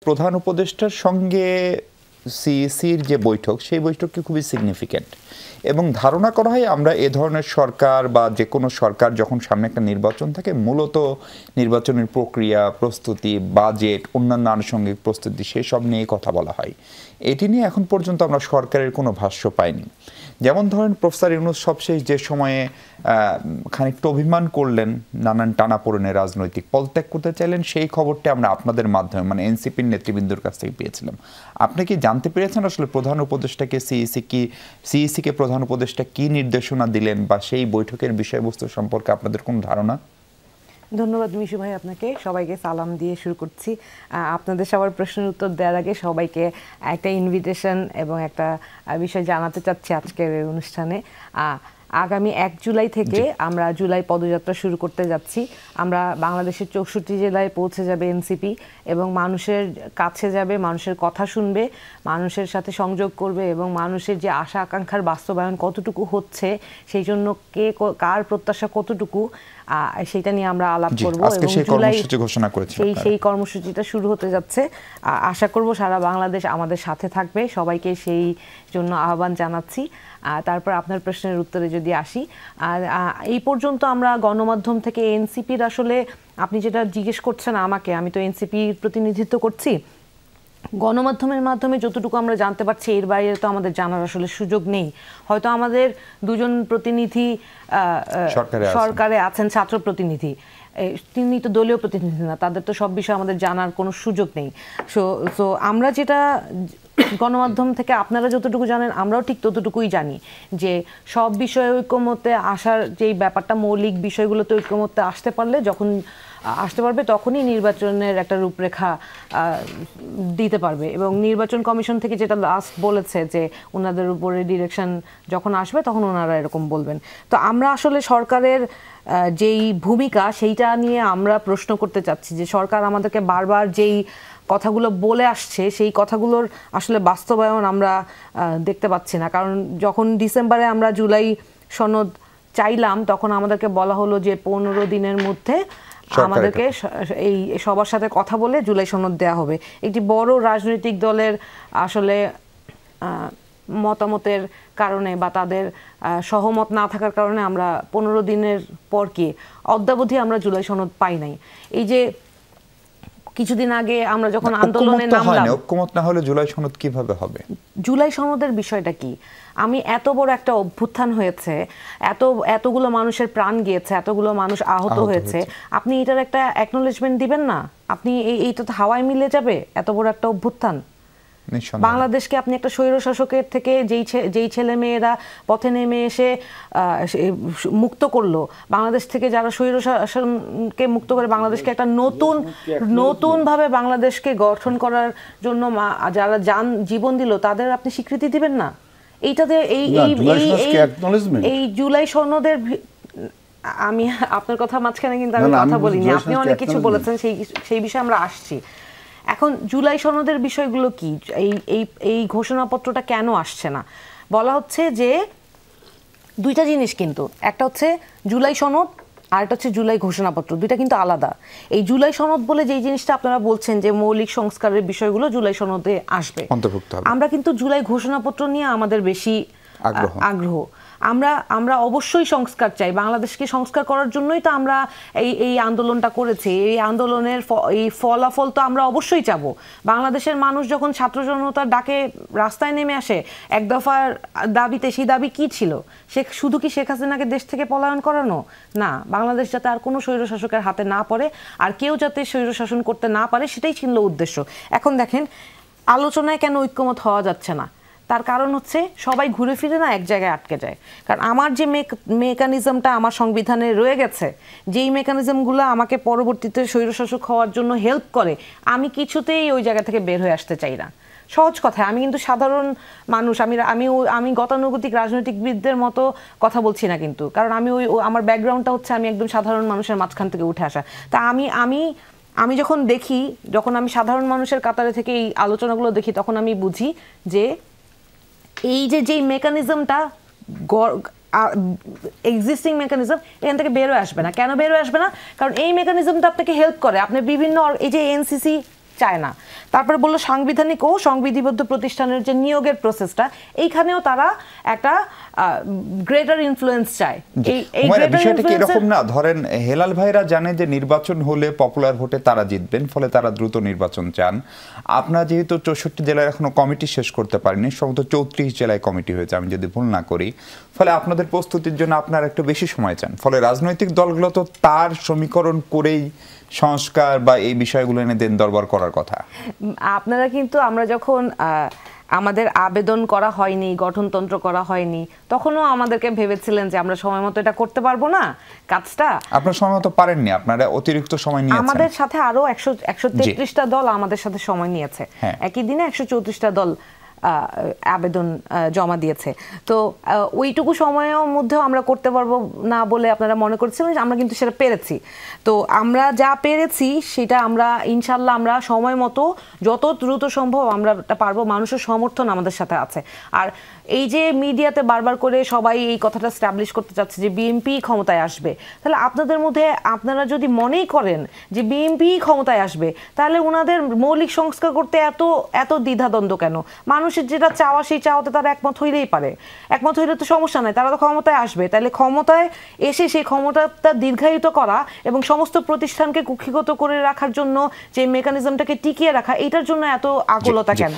প্রধান উপদেষ্টার সঙ্গে সিইসির যে বৈঠক সেই বৈঠকটি খুবই সিগনিফিক্যান্ট এবং ধারণা করা হয় আমরা এ ধরনের সরকার বা যে কোনো সরকার যখন সামনে একটা নির্বাচন থাকে মূলত নির্বাচনের প্রক্রিয়া প্রস্তুতি বাজেট অন্যান্য আনুষঙ্গিক প্রস্তুতি সেসব নিয়ে কথা বলা হয় এটি নিয়ে এখন পর্যন্ত আমরা সরকারের কোনো ভাষ্য পাইনি যেমন ধরেন প্রফেসর ইউনূস সবশেষ যে সময়ে খানিকটা অভিমান করলেন নানান টানাপোড়েনে রাজনৈতিক পদত্যাগ করতে চাইলেন সেই খবরটি আমরা আপনাদের মাধ্যমে মানে এনসিপির নেতৃবৃন্দর কাছ থেকে পেয়েছিলাম আপনি কি জানতে পেরেছেন আসলে প্রধান উপদেষ্টাকে সিইসিকে প্রধান উপদেষ্টা কি নির্দেশনা দিলেন বা সেই বৈঠকের বিষয়বস্তু সম্পর্কে আপনাদের কোনো ধারণা ধন্যবাদ মিশু ভাই আপনাকে সবাইকে সালাম দিয়ে শুরু করছি আপনাদের সবার প্রশ্নের উত্তর দেওয়ার আগে সবাইকে একটা ইনভিটেশন এবং একটা বিষয় জানাতে চাচ্ছি আজকের এই অনুষ্ঠানে আগামী 1 জুলাই থেকে আমরা জুলাই পদযাত্রা শুরু করতে যাচ্ছি আমরা বাংলাদেশের 64 জেলায় পৌঁছে যাবে এনসিপি এবং মানুষের কাছে যাবে মানুষের কথা শুনবে মানুষের সাথে সংযোগ করবে এবং মানুষের যে আশা আকাঙ্ক্ষার বাস্তবায়ন কতটুকু হচ্ছে সেই জন্য কার প্রত্যাশা কতটুকু সেটা নিয়ে আমরা আলাপ করব এবং জুলাই ঘোষণা করেছি সেই কর্মসূচিটা শুরু হতে যাচ্ছে আশা করব সারা বাংলাদেশ আমাদের সাথে থাকবে সবাইকে সেই জন্য আহ্বান জানাচ্ছি তারপর আপনার প্রশ্নের উত্তরে যদি আসি এই পর্যন্ত আমরা গণমাধ্যম থেকে এনসিপির আসলে আপনি যেটা জিজ্ঞেস করছেন আমাকে আমি তো এনসিপির প্রতিনিধিত্ব করছি গণমাধ্যমের মাধ্যমে যতটুকু আমরা জানতে পারছি এর বাইরে তো আমাদের জানার আসলে সুযোগ নেই হয়তো আমাদের দুজন প্রতিনিধি সরকারে আছেন ছাত্র প্রতিনিধি তিনি তো দলীয় প্রতিনিধি না তাদের তো সব বিষয়ে আমাদের জানার কোনো সুযোগ নেই সো আমরা যেটা গণমাধ্যম থেকে আপনারা যতটুকু জানেন আমরাও ঠিক ততটুকুই জানি যে সব বিষয়ে ঐক্যমত্যে আসার যেই ব্যাপারটা মৌলিক বিষয়গুলোতে ঐক্যমত্যে আসতে পারলে যখন আসতে পারবে তখনই নির্বাচনের একটা রূপরেখা দিতে পারবে এবং নির্বাচন কমিশন থেকে যেটা লাস্ট বলেছে যে ওনাদের উপরে ডিরেকশন যখন আসবে তখন ওনারা এরকম বলবেন তো আমরা আসলে সরকারের যেই ভূমিকা সেইটা নিয়ে আমরা প্রশ্ন করতে চাচ্ছি যে সরকার আমাদেরকে বারবার যেই কথাগুলো বলে আসছে সেই কথাগুলোর আসলে বাস্তবায়ন আমরা দেখতে পাচ্ছি না কারণ যখন ডিসেম্বরে আমরা জুলাই সনদ চাইলাম তখন আমাদেরকে বলা হলো যে 15 দিনের মধ্যে আমাদেরকে এই সবার সাথে কথা বলে জুলাই সনদ দেওয়া হবে একটি বড় রাজনৈতিক দলের আসলে মতামতের কারণে বা তাদের সহমত না থাকার কারণে আমরা 15 দিনের পর কি অদ্যাবধি আমরা জুলাই সনদ পাই নাই এই যে কিছুদিন আগে আমরা যখন আন্দোলনে নামলাম ঐক্যমত না হলে জুলাই সনদ কিভাবে হবে জুলাই সনদের বিষয়টা কি আমি এত বড় একটা অভ্যুত্থান হয়েছে এতগুলো মানুষের প্রাণ গিয়েছে এতগুলো মানুষ আহত হয়েছে আপনি এটার একটা অ্যাকনোলেজমেন্ট দিবেন না আপনি এইটা তো হাওয়ায় মিলে যাবে এত বড় একটা অভ্যুত্থান বাংলাদেশকে আপনি একটা স্বৈরশাসকের থেকে যেই ছেলে মেয়েরা পথে নেমে এসে মুক্ত করলো বাংলাদেশ থেকে যারা স্বৈরশাসনকে মুক্ত করে বাংলাদেশকে একটা নতুন ভাবে বাংলাদেশকে গঠন করার জন্য যারা জীবন দিল তাদের আপনি স্বীকৃতি দিবেন না এইটাতে এই জুলাই সনদের আমি আপনার কথা মাঝখানে কিন্তু আমি কথা বলিনি আপনি অনেক কিছু বলেছেন সেই বিষয়ে আমরা আসছি এখন জুলাই সনদের বিষয়গুলো কি এই ঘোষণাপত্রটা কেন আসছে না বলা হচ্ছে যে দুইটা জিনিস কিন্তু একটা হচ্ছে জুলাই সনদ আর একটা হচ্ছে জুলাই ঘোষণাপত্র দুইটা কিন্তু আলাদা এই জুলাই সনদ বলে যেই জিনিসটা আপনারা বলছেন যে মৌলিক সংস্কারের বিষয়গুলো জুলাই সনদে আসবে আমরা কিন্তু জুলাই ঘোষণাপত্র নিয়ে আমাদের বেশি আগ্রহ আমরা অবশ্যই সংস্কার চাই বাংলাদেশকে সংস্কার করার জন্যই তো আমরা এই আন্দোলনটা করেছি এই আন্দোলনের এই ফলাফল তো আমরা অবশ্যই চাবো বাংলাদেশের মানুষ যখন ছাত্র জনতার ডাকে রাস্তায় নেমে আসে এক দফার দাবিতে সেই দাবি কি ছিল শুধু কি শেখ হাসিনাকে দেশ থেকে পলায়ন করানো না বাংলাদেশ যাতে আর কোনো স্বৈরশাসকের হাতে না পড়ে আর কেউ যাতে স্বৈরশাসন করতে না পারে সেটাই ছিল উদ্দেশ্য এখন দেখেন আলোচনায় কেন ঐক্যমত হওয়া যাচ্ছে না তার কারণ হচ্ছে সবাই ঘুরে ফিরে না এক জায়গায় আটকে যায় কারণ আমার যে মেকানিজমটা আমার সংবিধানে রয়ে গেছে যেই মেকানিজমগুলো আমাকে পরবর্তীতে স্বৈরশাসক হওয়ার জন্য হেল্প করে আমি কিছুতেই ওই জায়গা থেকে বের হয়ে আসতে চাই না সহজ কথা আমি কিন্তু সাধারণ মানুষ আমি গতানুগতিক রাজনৈতিকবিদদের মতো কথা বলছি না কিন্তু কারণ আমার ব্যাকগ্রাউন্ডটা হচ্ছে আমি একদম সাধারণ মানুষের মাঝখান থেকে উঠে আসা তা আমি যখন আমি সাধারণ মানুষের কাতারে থেকে এই আলোচনাগুলো দেখি তখন আমি বুঝি যে এই যেই মেকানিজমটা এক্সিস্টিং মেকানিজম এখান থেকে বেরোয় আসবে না কেন বেরোয় আসবে না কারণ এই মেকানিজমটা আপনাকে হেল্প করে আপনি বিভিন্ন এই যে এনসিসি চায় না। তারপরে বললো সাংবিধানিক ও সংবিধিবদ্ধ প্রতিষ্ঠানের যে নিয়োগের প্রসেসটা, এইখানেও তারা একটা গ্রেটার ইনফ্লুয়েন্স চায়। এই বিষয়টা কি এরকম না, ধরেন হেলাল ভাইরা জানে যে নির্বাচন হলে পপুলার ভোটে তারা জিতবেন, ফলে তারা দ্রুত নির্বাচন চান। আপনারা যেহেতু 64 জেলায় এখনো কমিটি শেষ করতে পারেনি, সম্ভবত 34 জেলায় কমিটি হয়েছে আমি যদি ভুল না করি, ফলে আপনাদের প্রস্তুতির জন্য আপনারা একটু বেশি সময় চান। ফলে রাজনৈতিক দলগুলো তো তার সমীকরণ করেই সংস্কার বা এই বিষয়গুলো এনে দেন দরবার করার কথা। আপনারা কিন্তু আমরা যখন আমাদের আবেদন করা হয়নি, গঠনতন্ত্র করা হয়নি, তখনও আমাদেরকে ভেবেছিলেন যে আমরা সময় মতো এটা করতে পারবো না কাজটা। আপনারা সময় মতো পারেননি, আপনারা অতিরিক্ত সময় নিয়েছেন। আমাদের সাথে আরো 133টা দল আমাদের সাথে সময় নিয়েছে, একই দিনে 134টা দল আবেদন জমা দিয়েছে। তো ওইটুকু সময়ের মধ্যেও আমরা করতে পারবো না বলে আপনারা মনে করছিলেন, আমরা কিন্তু সেটা পেরেছি। তো আমরা যা পেরেছি সেটা আমরা ইনশাল্লাহ আমরা সময় মতো যত দ্রুত সম্ভব আমরা পারবো। মানুষের সমর্থন আমাদের সাথে আছে। আর এই যে মিডিয়াতে বারবার করে সবাই এই কথাটা স্ট্যাবলিশ করতে চাচ্ছে যে বিএনপি ক্ষমতায় আসবে, তাহলে আপনাদের মধ্যে আপনারা যদি মনেই করেন যে বিএনপি ক্ষমতায় আসবে, তাহলে ওনাদের মৌলিক সংস্কার করতে এত দ্বিধাদ্বন্দ্ব কেন? মানুষের যেটা চাওয়া সেই চাওয়াতে তারা একমত হইলেই পারে, একমত হইলে তো সমস্যা নাই, তারা তো ক্ষমতায় আসবে। তাহলে ক্ষমতায় এসে সেই ক্ষমতাটা দীর্ঘায়িত করা এবং সমস্ত প্রতিষ্ঠানকে কুক্ষিগত করে রাখার জন্য যে মেকানিজমটাকে টিকিয়ে রাখা, এটার জন্য এত আকুলতা কেন?